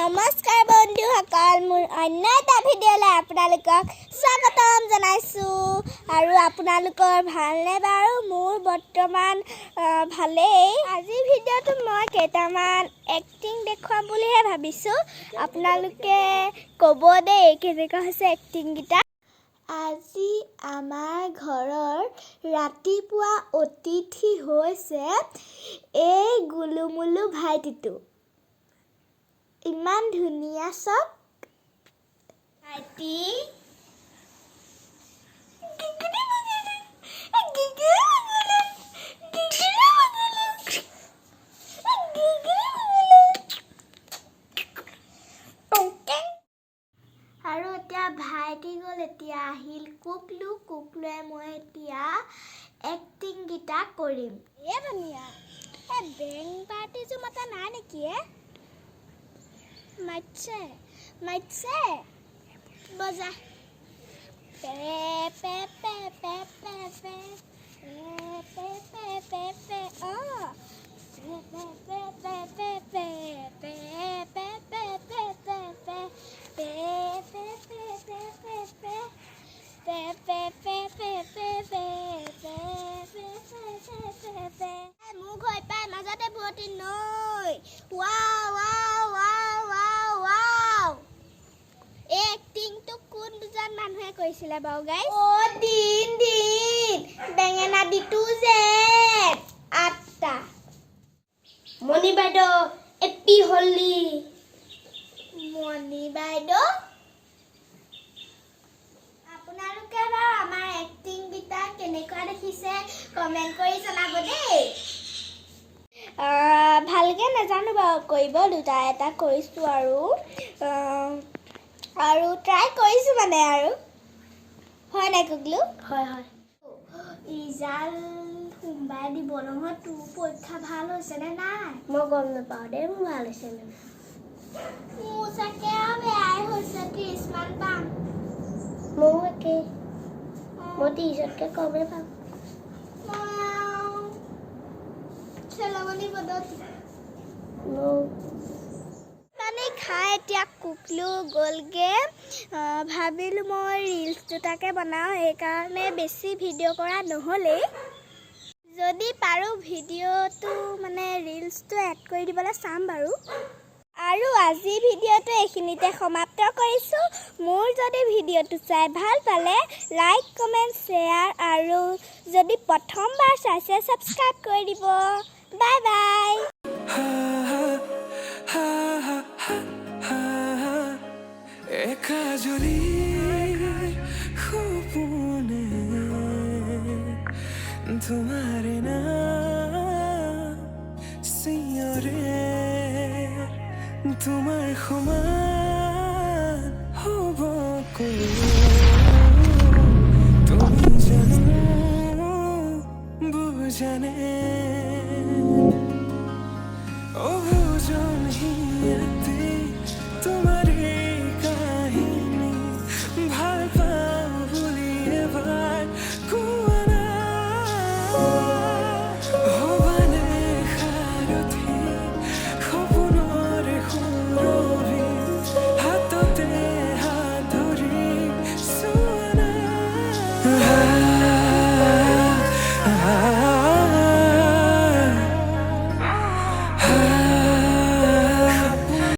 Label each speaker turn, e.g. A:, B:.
A: নমস্কাৰ বন্ধুসকল, মোৰ অন্য এটা ভিডিঅ'লৈ আপোনালোকক স্বাগতম জনাইছোঁ। আৰু আপোনালোকৰ ভালনে বাৰু? মোৰ বৰ্তমান ভালেই। আজিৰ ভিডিঅ'টো মই কেইটামান এক্টিং দেখুৱাম বুলিহে ভাবিছোঁ। আপোনালোকে ক'ব দেই কেনেকুৱা হৈছে এক্টিংকেইটা। আজি আমাৰ ঘৰৰ ৰাতিপুৱা অতিথি হৈছে এই গুলুমুলু ভাইটিটো। ইমান ধুনীয়া চব ভাইটি। আৰু এতিয়া ভাইটি গ'ল, এতিয়া আহিল কুকলুৱে মই এতিয়া এক্টিংকেইটা কৰিম। ধুনীয়া বেং পাৰ্টিযোৰ মতা নাই নেকি? মাতছে বজা পে পে পে পে পে পে পে পে পে পে অ পে পে পে পে পে পে পে পে পে পে পে পে পে পে পে পে মোক হৈ পাই মাজতে পুৰতি নৈ। এই এক্টিংটো কোন দুজন মানুহে কৰিছিলে বাৰু গাইজ? দিন বেঙেনা দিটো যে 8টা। মণি বাইদেউ এপি হলি। মণি বাইদেউ আপোনালোকে বাৰু আমাৰ এক্টিংকেইটা কেনেকুৱা দেখিছে কমেণ্ট কৰি জনাব দেই। ভালকৈ নাজানো বাৰু কৰিব, দুটা এটা কৰিছোঁ আৰু ট্ৰাই কৰিছোঁ মানে আৰু। হয় নাই কুকলু? হয়। ৰিজাল্ট সোমবাৰে দিব নহয়। তোৰ পৰীক্ষা ভাল হৈছেনে নাই? মই গম নাপাওঁ দেই, মোৰ ভাল হৈছে নে? মোৰ চাগে আৰু বেয়াই হৈছে, 30 মান পাম। ময়ো একেই, মই 30তকৈ কমেই পাম। পানী খাই এতিয়া কুকলু গ'লগে। ভাবিলোঁ মই ৰিলচ দুটাকে বনাওঁ, সেইকাৰণে বেছি ভিডিঅ' কৰা নহ'লেই। যদি পাৰোঁ ভিডিঅ'টো মানে ৰিলচটো এড কৰি দিবলৈ চাম বাৰু। আৰু আজিৰ ভিডিঅ'টো এইখিনিতে সমাপ্ত কৰিছোঁ। মোৰ যদি ভিডিঅ'টো চাই ভাল পালে লাইক, কমেণ্ট, শ্বেয়াৰ আৰু যদি প্ৰথমবাৰ চাইছে ছাবস্ক্ৰাইব কৰি দিব। Bye bye.
B: तुम्हारे नाम सियरे तुम्हार समान हब তুমি জানো বুজানে অভুজন